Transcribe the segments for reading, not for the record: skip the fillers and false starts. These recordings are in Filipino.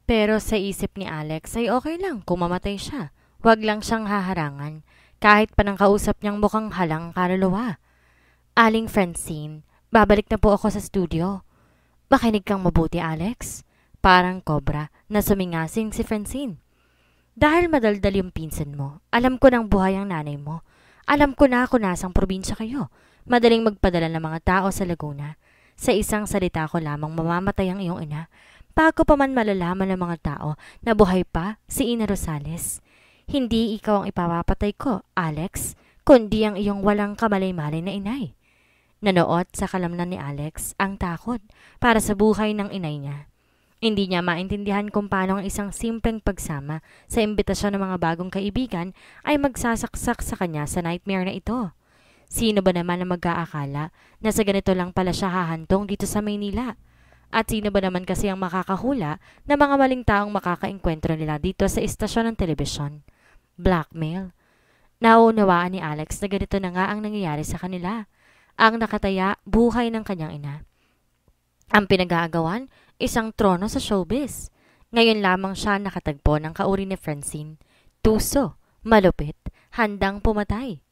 Pero sa isip ni Alex ay okay lang kung mamatay siya. Huwag lang siyang haharangan. Kahit pa nang kausap niyang mukhang halang kaluluwa. Aling Francine, babalik na po ako sa studio. Makinig kang mabuti, Alex. Parang cobra na sumingasing si Francine. Dahil madaldal yung pinsan mo, alam ko ng buhay ang nanay mo. Alam ko na kung nasang probinsya kayo. Madaling magpadala ng mga tao sa Laguna. Sa isang salita ko lamang mamamatay ang iyong ina. Bago pa man malalaman ng mga tao na buhay pa si Ina Rosales. Hindi ikaw ang ipapapatay ko, Alex, kundi ang iyong walang kamalay-malay na inay. Nanood sa kalamnan ni Alex ang takot para sa buhay ng inay niya. Hindi niya maintindihan kung paano ang isang simpleng pagsama sa imbitasyon ng mga bagong kaibigan ay magsasaksak sa kanya sa nightmare na ito. Sino ba naman ang mag-aakala na sa ganito lang pala siya hahantong dito sa Maynila? At sino ba naman kasi ang makakahula na mga maling taong makakaengkwentro nila dito sa istasyon ng telebisyon? Blackmail. Nauunawaan ni Alex na ganito na nga ang nangyayari sa kanila. Ang nakataya buhay ng kanyang ina. Ang pinag-aagawan, isang trono sa showbiz. Ngayon lamang siya nakatagpo ng kauri ni Francine. Tuso, malupit, handang pumatay.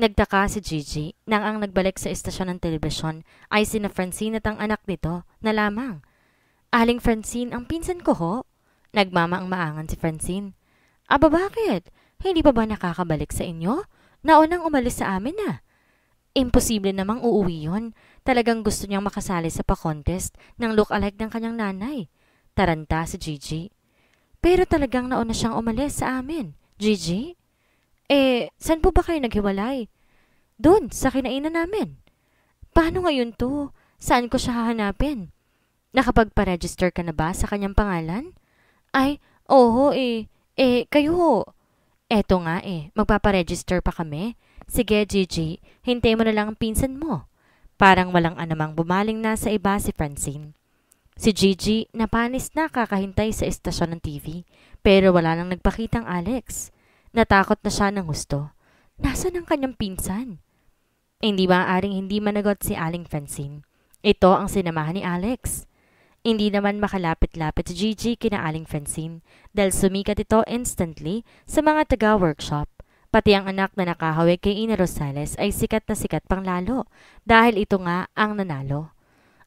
Nagtaka si Gigi nang ang nagbalik sa istasyon ng telebisyon ay sina Francine at ang anak nito na lamang. Aling Francine, ang pinsan ko ho. Nagmamaang-maangan si Francine. Aba bakit? Hindi pa ba nakakabalik sa inyo? Naunang umalis sa amin na. Imposible namang uuwi yon. Talagang gusto niyang makasali sa pa-contest ng look-alike ng kanyang nanay. Taranta si Gigi. Pero talagang nauna siyang umalis sa amin. Gigi? Saan po ba kayo naghiwalay? Doon, sa kinainan namin. Paano ngayon to? Saan ko siya hahanapin? Nakapagpa-register ka na ba sa kanyang pangalan? Ay, oo kayo ho. Eto nga magpaparegister pa kami. Sige, Gigi, hintay mo na lang ang pinsan mo. Parang walang anumang bumaling na sa iba si Francine. Si Gigi napanis na kakahintay sa istasyon ng TV, pero wala nang nagpakitang Alex. Natakot na siya ng husto. Nasaan ang kanyang pinsan? Hindi maaaring hindi managot si Aling Francine. Ito ang sinamahan ni Alex. Hindi naman makalapit-lapit si Gigi kina Aling Francine dahil sumikat ito instantly sa mga taga-workshop. Pati ang anak na nakahawig kay Ina Rosales ay sikat na sikat pang lalo dahil ito nga ang nanalo.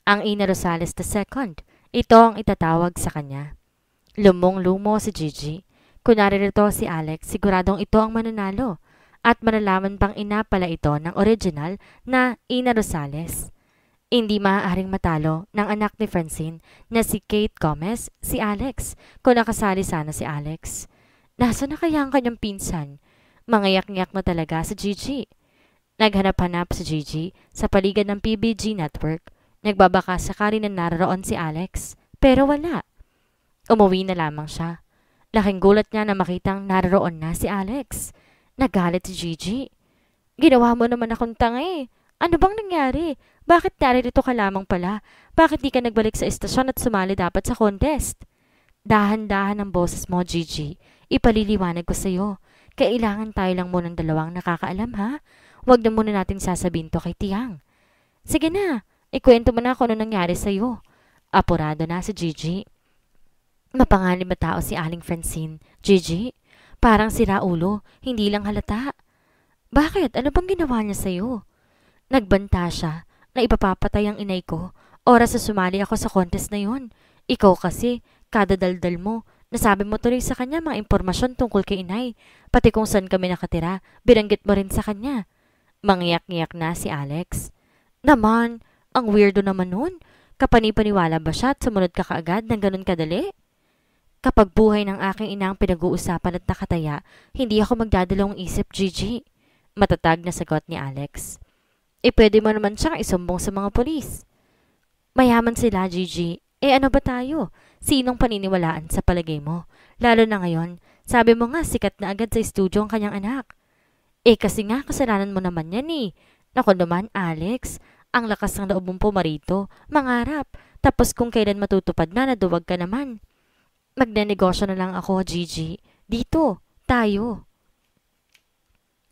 Ang Ina Rosales II, ito ang itatawag sa kanya. Lumong-lumo si Gigi. Kung naririto si Alex, siguradong ito ang mananalo. At malalaman pang ina pala ito ng original na Ina Rosales. Hindi maaaring matalo ng anak ni Francine na si Kate Gomez, si Alex, kung nakasali sana si Alex. Nasaan na kaya ang kanyang pinsan? Mangayak-ngyak na talaga si Gigi. Naghanap-hanap si Gigi sa paligid ng PBG network. Nagbabaka sakali na naroon si Alex, pero wala. Umuwi na lamang siya. Laking gulat niya na makitang naroon na si Alex. Nagalit si Gigi. Ginawa mo naman akong tanga eh. Ano bang nangyari? Bakit naririto ka lamang pala? Bakit di ka nagbalik sa istasyon at sumali dapat sa contest? Dahan-dahan ang boses mo, Gigi. Ipaliliwanag ko sa'yo. Kailangan tayo lang munang dalawang nakakaalam, ha? Huwag na muna natin sasabihin to kay Tiang. Sige na, ikwento mo na kung ano nangyari sa'yo. Apurado na si Gigi. Mapanganib na tao si Aling Francine. Gigi, parang sira ulo, hindi lang halata. Bakit? Ano bang ginawa niya sa'yo? Nagbanta siya na ipapapatay ang inay ko. Oras na sumali ako sa contest na yon. Ikaw kasi, kada daldal mo, nasabi mo tuloy sa kanya mga impormasyon tungkol kay inay. Pati kung saan kami nakatira, binanggit mo rin sa kanya. Mangyak-ngyak na si Alex. Naman, ang weirdo naman nun. Kapani-paniwala ba siya at sumunod ka kaagad ng ganun kadali? Kapag buhay ng aking inang pinag-uusapan at nakataya, hindi ako magdadalawang isip, Gigi. Matatag na sagot ni Alex. Pwede mo naman siyang isumbong sa mga polis. Mayaman sila, Gigi. Ano ba tayo? Sinong paniniwalaan sa palagay mo? Lalo na ngayon, sabi mo nga sikat na agad sa estudyo ang kanyang anak. Kasi nga kasalanan mo naman yan eh. Naku naman, Alex. Ang lakas ng loob mong pumarito, mangarap. Tapos kung kailan matutupad na, naduwag ka naman. Magnenegosyo na lang ako, Gigi. Dito, tayo.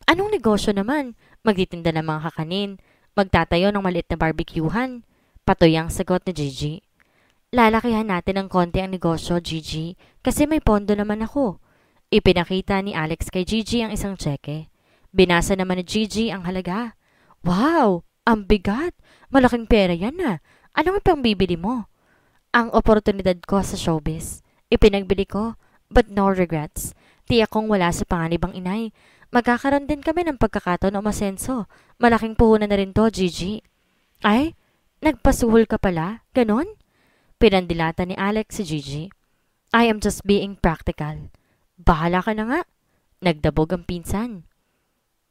Anong negosyo naman? Magtitinda ng mga kakanin. Magtatayo ng maliit na barbecuehan. Patoyang sagot ni Gigi. Lalakihan natin ng konti ang negosyo, Gigi, kasi may pondo naman ako. Ipinakita ni Alex kay Gigi ang isang tseke. Binasa naman ni Gigi ang halaga. Wow! Ang bigat! Malaking pera yan na. Anong ipang bibili mo? Ang oportunidad ko sa showbiz. Ipinagbili ko, but no regrets. Tiyak kong wala sa panganibang inay. Magkakaroon din kami ng pagkakataon o masenso. Malaking puhunan na rin to, Gigi. Ay, nagpasuhol ka pala? Ganon? Pinandilata ni Alex si Gigi. I am just being practical. Bahala ka na nga. Nagdabog ang pinsan.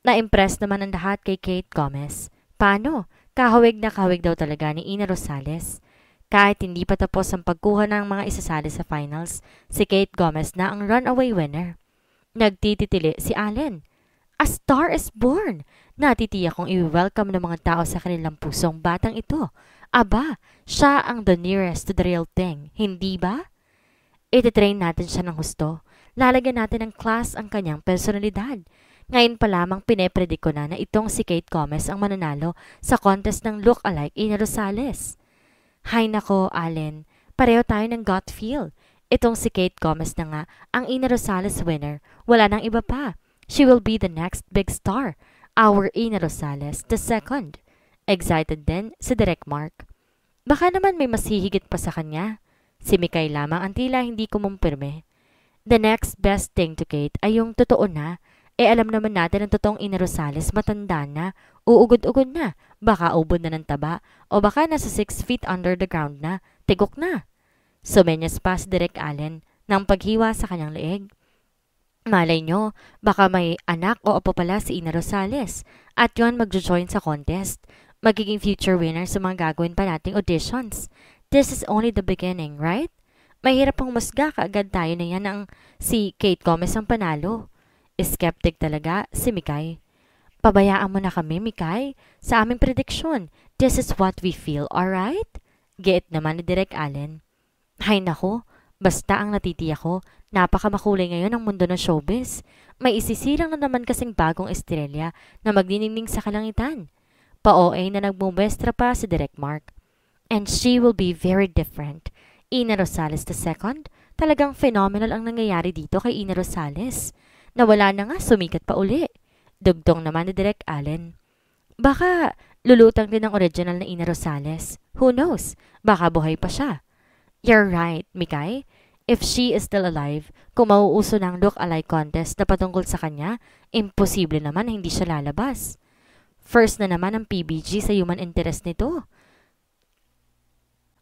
Na-impress naman ang lahat kay Kate Gomez. Paano? Kahawig na kahawig daw talaga ni Ina Rosales. Kahit hindi pa tapos ang pagkuha ng mga isasali sa finals, si Kate Gomez na ang runaway winner. Nagtititili si Allen. A star is born! Natitiyak kong i-welcome ng mga tao sa kanilang pusong batang ito. Aba, siya ang the nearest to the real thing, hindi ba? Ititrain natin siya ng husto. Lalagyan natin ng class ang kanyang personalidad. Ngayon pa lamang pinepredict ko na itong si Kate Gomez ang mananalo sa contest ng look-alike Ina Rosales. Hay nako, Allen. Pareho tayo ng gut feel. Itong si Kate Gomez na nga ang Ina Rosales winner. Wala nang iba pa. She will be the next big star. Our Ina Rosales, the second. Excited din si Direk Mark. Baka naman may mas hihigit pa sa kanya. Si Mikay lamang ang tila hindi kumumpirme. The next best thing to Kate ay yung totoo na. Alam naman natin ang totoong Ina Rosales matanda na, uugod-ugod na, baka ubod na ng taba, o baka nasa 6 feet under the ground na, tigok na. Sumenyas pa si Direk Allen ng paghiwa sa kanyang leeg. Malay nyo, baka may anak o apo pala si Ina Rosales at yon magjo-join sa contest. Magiging future winner sa mga gagawin pa nating auditions. This is only the beginning, right? Mahirap pang musga kaagad tayo na yan ang si Kate Gomez ang panalo. Skeptic talaga si Mikay. Pabayaan mo na kami, Mikay. Sa aming prediksyon, this is what we feel, alright? Giit naman ni Direk Allen. Hay nako, basta ang natitiyak ko, napakamakulay ngayon ang mundo ng showbiz. May isisilang na naman kasing bagong estrelya na magniningning sa kalangitan. Pa-OA na nagmumwestra pa si Direk Mark. And she will be very different. Ina Rosales II, talagang phenomenal ang nangyayari dito kay Ina Rosales. Nawala na nga, sumikat pa uli. Dugtong naman ni Direk Allen. Baka lulutang din ang original na Ina Rosales. Who knows? Baka buhay pa siya. You're right, Mikay. If she is still alive, kung mauuso ng look-alike contest na patungkol sa kanya, imposible naman na hindi siya lalabas. First na naman ang PBG sa human interest nito.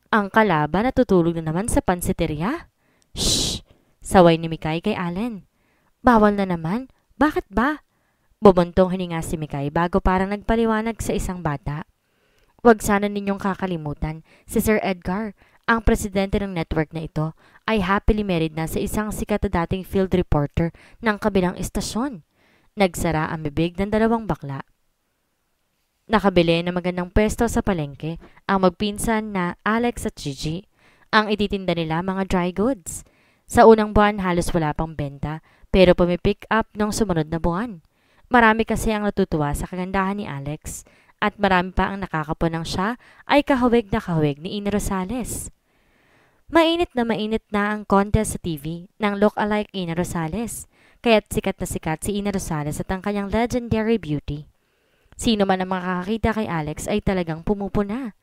Ang kalaban natutulog na naman sa pansiteria. Shh! Saway ni Mikay kay Allen. Bawal na naman? Bakit ba? Bumuntong hininga si Mikay bago parang nagpaliwanag sa isang bata. Huwag sana ninyong kakalimutan, si Sir Edgar, ang presidente ng network na ito, ay happily married na sa isang sikat na dating field reporter ng kabilang istasyon. Nagsara ang bibig ng dalawang bakla. Nakabili ng magandang pwesto sa palengke ang magpinsan na Alex at Gigi. Ang ititinda nila mga dry goods. Sa unang buwan halos wala pang benta pero pumipick up nung sumunod na buwan. Marami kasi ang natutuwa sa kagandahan ni Alex at marami pa ang nakakapunang siya ay kahawig na kahawig ni Ina Rosales. Mainit na ang contest sa TV ng look-alike Ina Rosales kaya't sikat na sikat si Ina Rosales at ang kanyang legendary beauty. Sino man ang makakakita kay Alex ay talagang pumupuna.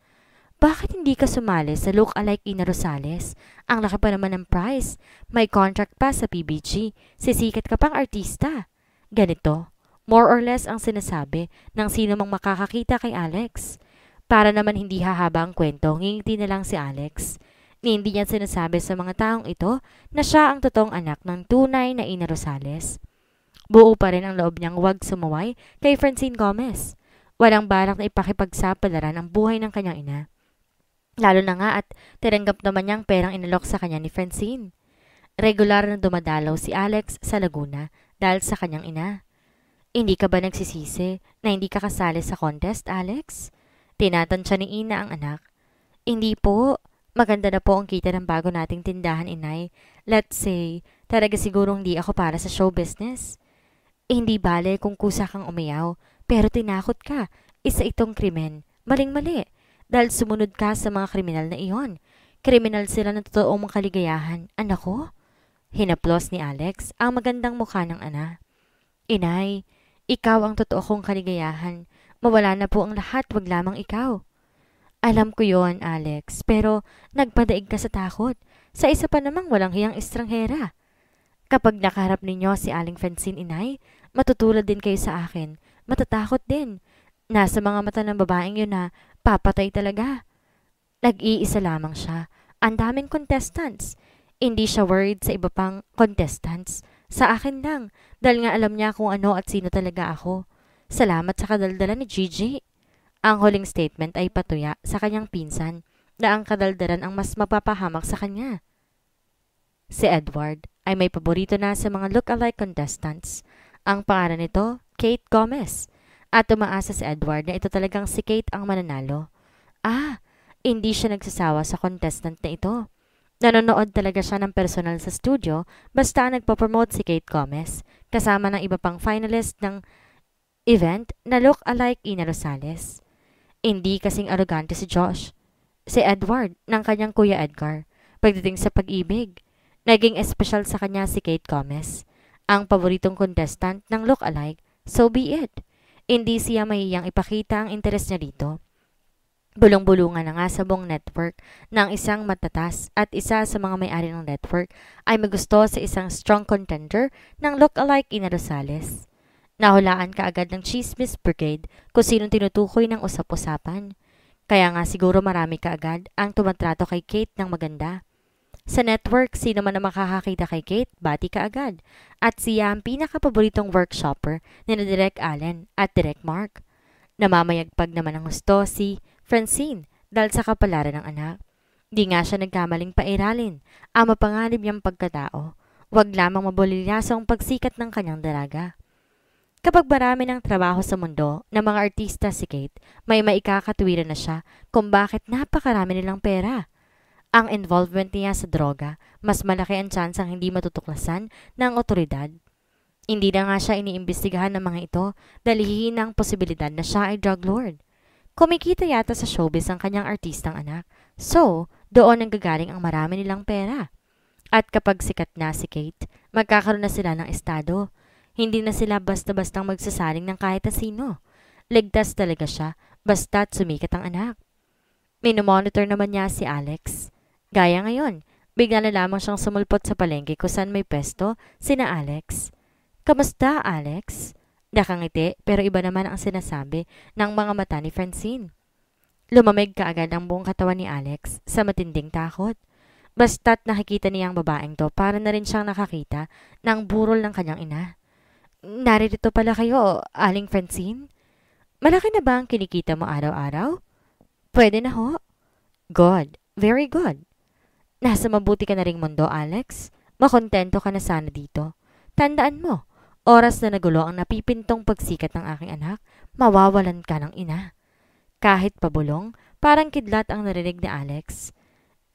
Bakit hindi ka sumali sa look-alike Ina Rosales? Ang laki pa naman ng prize. May contract pa sa PBG. Sisikat ka pang artista. Ganito, more or less ang sinasabi ng sino mang makakakita kay Alex. Para naman hindi hahaba ang kwento, ngingiti na lang si Alex. Hindi niya sinasabi sa mga taong ito na siya ang totoong anak ng tunay na Ina Rosales. Buo pa rin ang loob niyang huwag sumuway kay Francine Gomez. Walang balak na ipakipagsapalaran ang buhay ng kanyang ina. Lalo na nga at tiranggap naman niyang perang inalok sa kanya ni Francine. Regular na dumadalaw si Alex sa Laguna dahil sa kanyang ina. Hindi ka ba nagsisisi na hindi ka kasali sa contest, Alex? Tinatansya ni Ina ang anak. Hindi po. Maganda na po ang kita ng bago nating tindahan, inay. Let's say, talaga siguro hindi ako para sa show business. Hindi bale kung kusa kang umayaw, pero tinakot ka. Isa itong krimen. Maling-mali. Dahil sumunod ka sa mga kriminal na iyon. Kriminal sila ng totoong kaligayahan. Anak ko? Hinaplos ni Alex ang magandang mukha ng ana. Inay, ikaw ang totoo kong kaligayahan. Mawala na po ang lahat, wag lamang ikaw. Alam ko yon, Alex, pero nagpadaig ka sa takot. Sa isa pa namang walang hiyang estranghera. Kapag nakaharap ninyo si Aling Francine, inay, matutulad din kayo sa akin. Matatakot din. Nasa mga mata ng babaeng yun na papatay talaga. Nag-iisa lamang siya. Ang daming contestants. Hindi siya worried sa iba pang contestants. Sa akin lang, dahil nga alam niya kung ano at sino talaga ako. Salamat sa kadaldalan ni Gigi. Ang huling statement ay patuya sa kanyang pinsan na ang kadaldaran ang mas mapapahamak sa kanya. Si Edward ay may paborito na sa mga look-alike contestants. Ang pangalan nito, Kate Gomez. At umaasa si Edward na ito talagang si Kate ang mananalo. Hindi siya nagsasawa sa contestant na ito. Nanonood talaga siya ng personal sa studio basta nagpo-promote si Kate Gomez kasama ng iba pang finalist ng event na look-alike Ina Rosales. Hindi kasing arrogante si Josh. Si Edward ng kanyang Kuya Edgar. Pagdating sa pag-ibig, naging espesyal sa kanya si Kate Gomez. Ang paboritong contestant ng look-alike, so be it. Hindi siya mahiyang ipakita ang interes niya dito. Bulong-bulungan na nga sa buong network ng isang matatas at isa sa mga may-ari ng network ay magusto sa isang strong contender ng look-alike Ina Rosales. Nahulaan kaagad ng Chismis Brigade kung sinong tinutukoy ng usap-usapan. Kaya nga siguro marami kaagad ang tumatrato kay Kate ng maganda. Sa network, sino man na makakakita kay Kate, bati kaagad. At siya ang pinakapaboritong workshopper ni na Direk Allen at Direk Mark. Namamayagpag naman ang gusto si Francine dahil sa kapalaran ng anak. Di nga siya nagkamaling pairalin ang mapanganib niyang pagkatao. Huwag lamang mabulilyasong pagsikat ng kanyang dalaga. Kapag marami ng trabaho sa mundo ng mga artista si Kate, may maikakatuwiran na siya kung bakit napakarami nilang pera. Ang involvement niya sa droga, mas malaki ang tsansang hindi matutuklasan ng otoridad. Hindi na nga siya iniimbestigahan ng mga ito dahil hihina ang posibilidad na siya ay drug lord. Kumikita yata sa showbiz ang kanyang artistang anak, so doon ang gagaling ang marami nilang pera. At kapag sikat na si Kate, magkakaroon na sila ng estado. Hindi na sila basta-bastang magsasaling ng kahit na sino. Ligtas talaga siya, basta't sumikat ang anak. Minomonitor naman niya si Alex. Gaya ngayon, bigla na lamang siyang sumulpot sa palengke kung saan may pesto sina Alex. Kamusta, Alex? Nakangiti pero iba naman ang sinasabi ng mga mata ni Francine. Lumamig kaagad ang buong katawan ni Alex sa matinding takot. Basta't nakikita niya ang babaeng to para na rin siyang nakakita ng burol ng kanyang ina. Narito pala kayo, Aling Francine? Malaki na ba ang kinikita mo araw-araw? Pwede na ho. Good. Very good. Nasa mabuti ka na ring mundo, Alex. Makontento ka na sana dito. Tandaan mo, oras na nagulo ang napipintong pagsikat ng aking anak, mawawalan ka ng ina. Kahit pabulong, parang kidlat ang narinig ni Alex.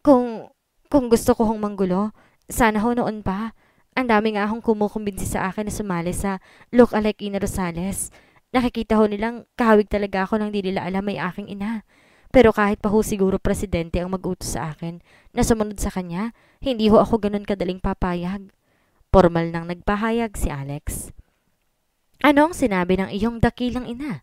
Kung gusto ko hong manggulo, sana ho noon pa. Ang dami nga akong kumukumbinsi sa akin na sumali sa look-alike Ina Rosales. Nakikita ho nilang kahawig talaga ako nang di nila alam may aking ina. Pero kahit pa ho siguro presidente ang mag-utos sa akin na sumunod sa kanya, hindi ho ako ganun kadaling papayag. Formal nang nagpahayag si Alex. Ano ang sinabi ng iyong dakilang ina?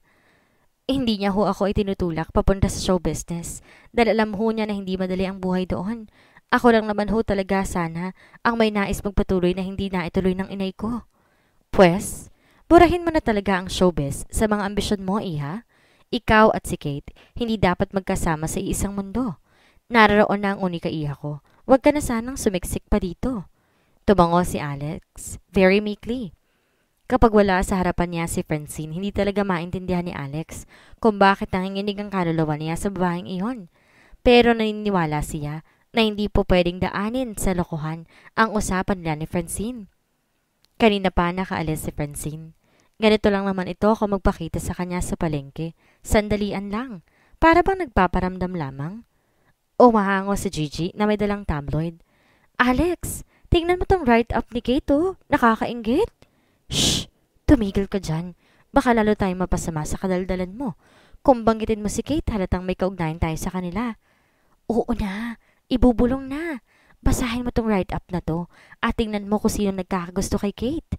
Hindi niya ho ako itinutulak papunta sa show business dahil alam ho niya na hindi madali ang buhay doon. Ako lang naman ho talaga sana ang may nais magpatuloy na hindi na ituloy ng inay ko. Pwes, burahin mo na talaga ang showbiz sa mga ambisyon mo, iha. Ikaw at si Kate, hindi dapat magkasama sa iisang mundo. Naroon na ang unika iha ko. Huwag ka na sanang sumiksik pa dito. Tumango si Alex, very meekly. Kapag wala sa harapan niya si Francine, hindi talaga maintindihan ni Alex kung bakit nanginginig ang kaluluwa niya sa babaeng iyon. Pero naniniwala siya na hindi po pwedeng daanin sa lokohan ang usapan nila ni Francine. Kanina pa nakaalis si Francine. Ganito lang naman ito kung magpakita sa kanya sa palengke. Sandalian lang. Para bang nagpaparamdam lamang? Umahango si Gigi na may dalang tabloid. Alex, tingnan mo tong write-up ni Kate oh. Nakakainggit. Shh! Tumigil ka dyan. Baka lalo tayong mapasama sa kadaldalan mo. Kung banggitin mo si Kate, halatang may kaugnayan tayo sa kanila. Oo na. Ibubulong na. Basahin mo tong write-up na to at tingnan mo kung sino nagkakagusto kay Kate.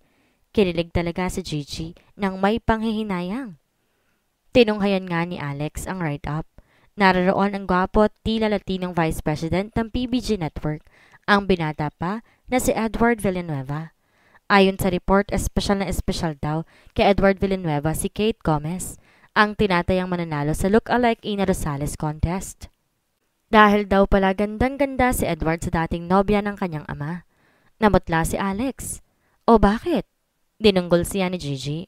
Kinilig talaga si Gigi nang may panghihinayang. Tinunghayan nga ni Alex ang write-up. Naroon ang gwapo at tila Latinong Vice President ng PBG Network, ang binata pa na si Edward Villanueva. Ayon sa report, espesyal na espesyal daw kay Edward Villanueva si Kate Gomez, ang tinatayang mananalo sa Look-alike Ina Rosales contest. Dahil daw pala gandang-ganda si Edward sa dating nobya ng kanyang ama. Namutla si Alex. O bakit? Dinunggol siya ni Gigi.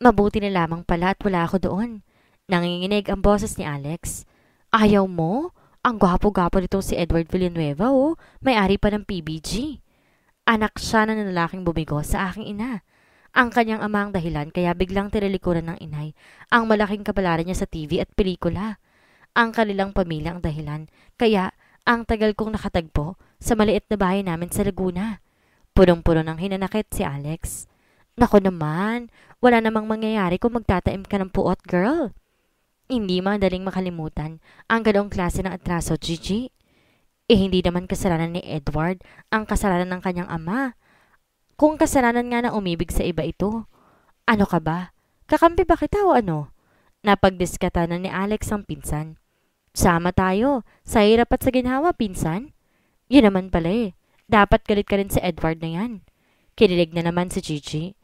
Mabuti na lamang pala at wala ako doon. Nanginginig ang boses ni Alex. Ayaw mo? Ang gwapo-gwapo nito si Edward Villanueva, oh. May-ari pa ng PBG. Anak siya ng lalaking bumigo sa aking ina. Ang kanyang ama ang dahilan kaya biglang tinalikuran ng inay ang malaking kapalaran niya sa TV at pelikula. Ang kanilang pamilya ang dahilan kaya ang tagal kong nakatagpo sa maliit na bahay namin sa Laguna. Punong-puno ng hinanakit si Alex. Nako naman, wala namang mangyayari kung magtataim ka ng puot, girl. Hindi madaling makalimutan ang ganoong klase ng atraso, Gigi. Hindi naman kasalanan ni Edward ang kasalanan ng kanyang ama. Kung kasalanan nga na umibig sa iba ito. Ano ka ba? Kakampi ba kita o ano? Napagdiskata na ni Alex ang pinsan. Sama tayo, sa hirap at sa ginhawa, pinsan. Yun naman pala eh. Dapat galit ka rin sa Edward na yan. Kinilig na naman si Gigi.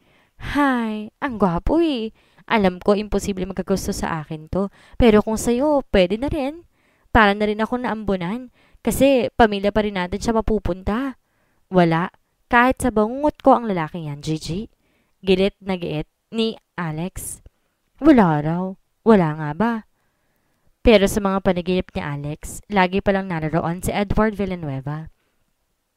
Hay, ang gwapo eh. Alam ko imposible magkagusto sa akin to. Pero kung sa'yo, pwede na rin. Para na rin ako naambunan. Kasi pamilya pa rin natin siya mapupunta. Wala. Kahit sa bangungot ko ang lalaki yan, Gigi. Gilit na giit ni Alex. Wala raw. Wala nga ba? Pero sa mga panaginip ni Alex, lagi palang naroon si Edward Villanueva.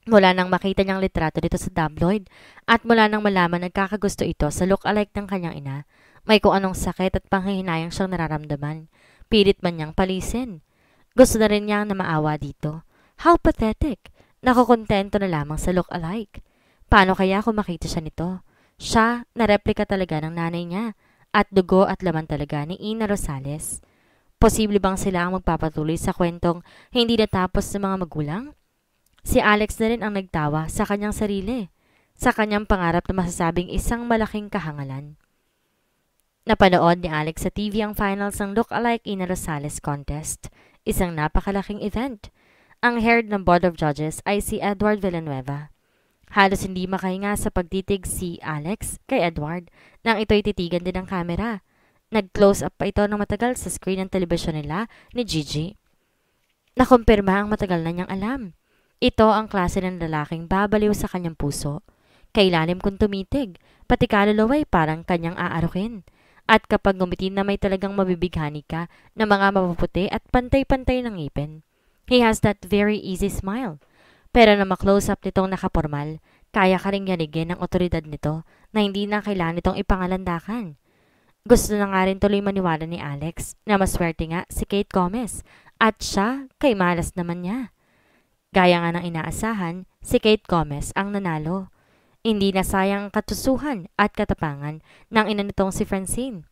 Mula nang makita niyang litrato dito sa tabloid at mula nang malaman nagkakagusto ito sa look-alike ng kanyang ina, may kung anong sakit at panghihinayang siyang nararamdaman. Pilit man niyang palisin. Gusto na rin niyang na maawa dito. How pathetic! Nakukontento na lamang sa look-alike. Paano kaya kung makita siya nito? Siya na replika talaga ng nanay niya at dugo at laman talaga ni Ina Rosales. Posible bang sila ang magpapatuloy sa kwentong hindi natapos ng mga magulang? Si Alex na rin ang nagtawa sa kanyang sarili, sa kanyang pangarap na masasabing isang malaking kahangalan. Napanood ni Alex sa TV ang finals ng Look-alike Ina Rosales contest, isang napakalaking event. Ang head ng Board of Judges ay si Edward Villanueva. Halos hindi makahinga sa pagtitig si Alex kay Edward nang ito'y titigan din ng kamera. Nag-close up pa ito ng matagal sa screen ng telebisyon nila ni Gigi. Nakumpirma ang matagal na niyang alam. Ito ang klase ng lalaking babaliw sa kanyang puso. Kailalim kung tumitig, pati kaluluway parang kanyang aarukin. At kapag ngumiti na may talagang mabibighani ka na mga mapuputi at pantay-pantay ng ngipin. He has that very easy smile. Pero na ma-close up nitong nakapormal, kaya ka ring yanigin ang otoridad nito na hindi na kailangan nitong ipangalandakan. Gusto na nga rin tuloy maniwala ni Alex na maswerte nga si Kate Gomez at siya kay malas naman niya. Gaya nga ng inaasahan, si Kate Gomez ang nanalo. Hindi na sayang ang katusuhan at katapangan ng ina nitong si Francine.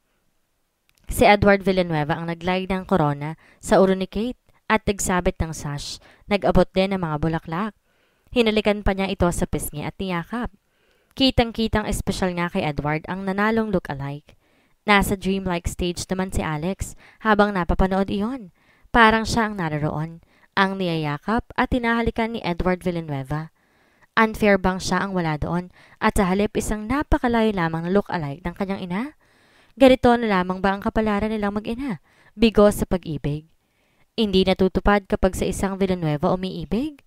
Si Edward Villanueva ang naglay ng korona sa ulo ni Kate at nagsabit ng sash. Nag-abot din ng mga bulaklak. Hinalikan pa niya ito sa pisngi at niyakap. Kitang-kitang espesyal nga kay Edward ang nanalong look-alike. Nasa dreamlike stage naman si Alex habang napapanood iyon. Parang siya ang naroon, ang niyayakap at tinahalikan ni Edward Villanueva. Unfair bang siya ang wala doon at sa halip isang napakalayo lamang na look-alike ng kanyang ina? Ganito na lamang ba ang kapalaran nilang mag-ina? Bigo sa pag-ibig. Hindi natutupad kapag sa isang Villanueva umiibig?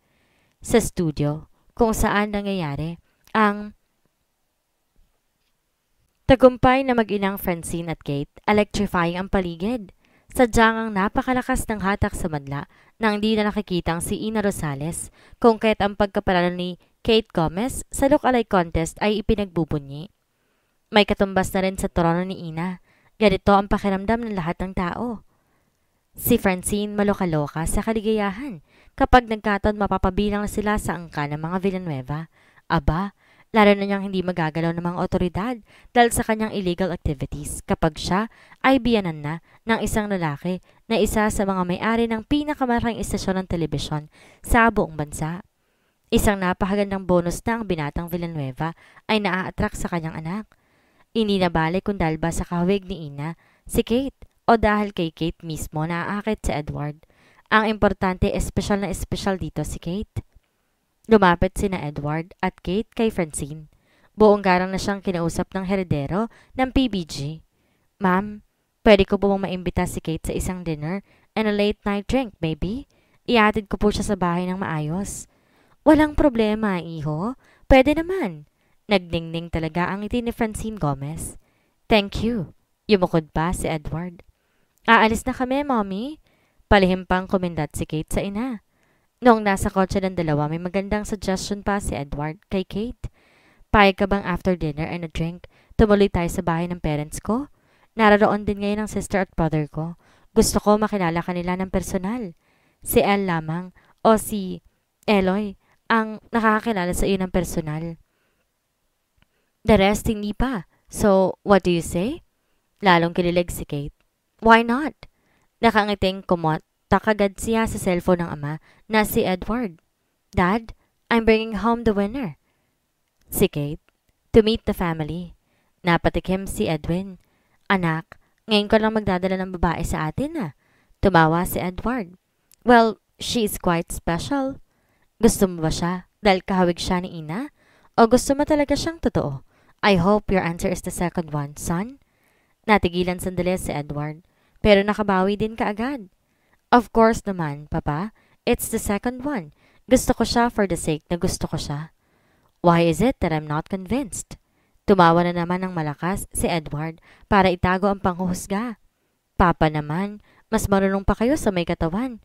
Sa studio, kung saan nangyayari ang tagumpay na mag-inang Francine at Kate, electrifying ang paligid. Sadyang ang napakalakas ng hatak sa madla nang di na nakikitang si Ina Rosales kung kaya't ang pagkapanalo ni Kate Gomez sa look-alike contest ay ipinagbubunyi. May katumbas na rin sa trono ni Ina. Ganito ang pakiramdam ng lahat ng tao. Si Francine maloka-loka sa kaligayahan kapag nagkataon mapapabilang na sila sa angka ng mga Villanueva. Aba, lalo na niyang hindi magagalaw ng mga otoridad dahil sa kanyang illegal activities kapag siya ay biyanan na ng isang lalaki na isa sa mga may-ari ng pinakamalaking istasyon ng telebisyon sa buong bansa. Isang napakagandang bonus na ang binatang Villanueva ay naa-attract sa kanyang anak. Hindi na bale kung dahil ba sa kahawig ni Ina, si Kate, o dahil kay Kate mismo naaakit si Edward. Ang importante, espesyal na espesyal dito si Kate. Lumapit sina Edward at Kate kay Francine. Buong garang na siyang kinausap ng heredero ng PBG. Ma'am, pwede ko po bang maimbita si Kate sa isang dinner and a late night drink, maybe? Ihatid ko po siya sa bahay ng maayos. Walang problema, iho. Pwede naman. Nagdingning talaga ang ngiti ni Francine Gomez. Thank you. Yumukod pa si Edward. Aalis na kami, Mommy. Palihim pang kumindat si Kate sa ina. Noong nasa kotse ng dalawa, may magandang suggestion pa si Edward kay Kate. Payag ka bang after dinner and a drink, tumuloy tayo sa bahay ng parents ko? Nararoon din ngayon ang sister at brother ko. Gusto ko makilala kanila ng personal. Si Elle lamang o si Eloy ang nakakakilala sa iyo ng personal. The rest hindi pa. So, what do you say? Lalong kinilig si Kate. Why not? Nakangiting kumot. Takagad siya sa cellphone ng ama na si Edward. Dad, I'm bringing home the winner. Si Kate, to meet the family. Napatikim si Edwin. Anak, ngayon ko lang magdadala ng babae sa atin ah. Tumawa si Edward. Well, she is quite special. Gusto mo ba siya dahil kahawig siya ni Ina? O gusto mo talaga siyang totoo? I hope your answer is the second one, son. Natigilan sandali si Edward, pero nakabawi din kaagad. Of course naman, Papa. It's the second one. Gusto ko siya for the sake na gusto ko siya. Why is it that I'm not convinced? Tumawa na naman ng malakas si Edward para itago ang panghuhusga. Papa naman, mas marunong pa kayo sa may katawan.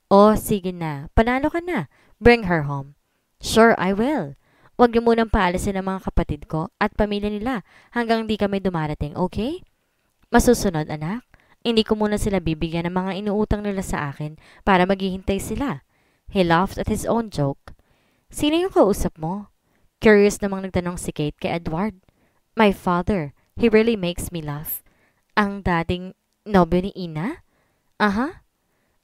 Oh, sige na. Panalo ka na. Bring her home. Sure, I will. Huwag niyo munang paalisin ang mga kapatid ko at pamilya nila hanggang di kami dumarating, okay? Masusunod, anak. Hindi ko muna sila bibigyan ng mga inuutang nila sa akin para maghihintay sila. He laughed at his own joke. Sino yung kausap mo? Curious namang nagtanong si Kate kay Edward. My father. He really makes me laugh. Ang dating nobyo ni Ina? Aha.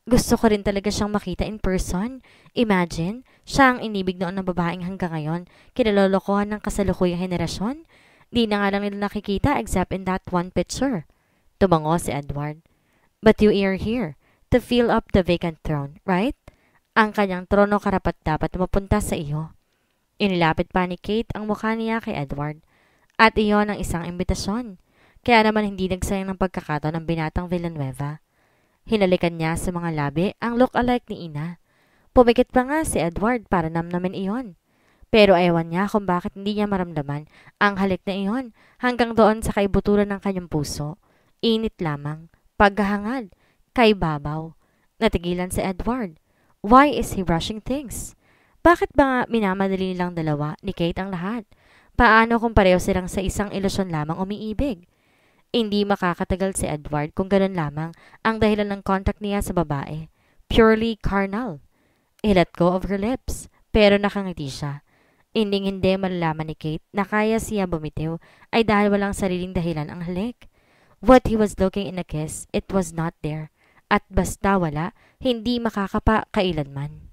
Gusto ko rin talaga siyang makita in person. Imagine, siya ang inibig noon ng babaeng hanggang ngayon, kinalolokohan ng kasalukuyang henerasyon. Di na nga lang nila nakikita except in that one picture. Tumango si Edward. But you are here to fill up the vacant throne, right? Ang kanyang trono karapat dapat na mapunta sa iyo. Inilapit pa ni Kate ang mukha niya kay Edward. At iyon ang isang imbitasyon. Kaya naman hindi nagsayang ng pagkakataon ng binatang Villanueva. Hinalikan niya sa mga labi ang look-alike ni Ina. Pumikit pa nga si Edward para namnamin iyon. Pero ayawan niya kung bakit hindi niya maramdaman ang halik na iyon hanggang doon sa kaibuturan ng kanyang puso. Init lamang, paghahangad, kay babaw. Natigilan si Edward. Why is he rushing things? Bakit ba nga minamadali nilang dalawa ni Kate ang lahat? Paano kung pareho silang sa isang ilusyon lamang umiibig? Hindi makakatagal si Edward kung ganun lamang ang dahilan ng contact niya sa babae. Purely carnal. He let go of her lips, pero nakangiti siya. Hindi malalaman ni Kate na kaya siya bumitiw ay dahil walang sariling dahilan ang halik. What he was looking in a kiss, it was not there. At basta wala, hindi makakapa kailanman.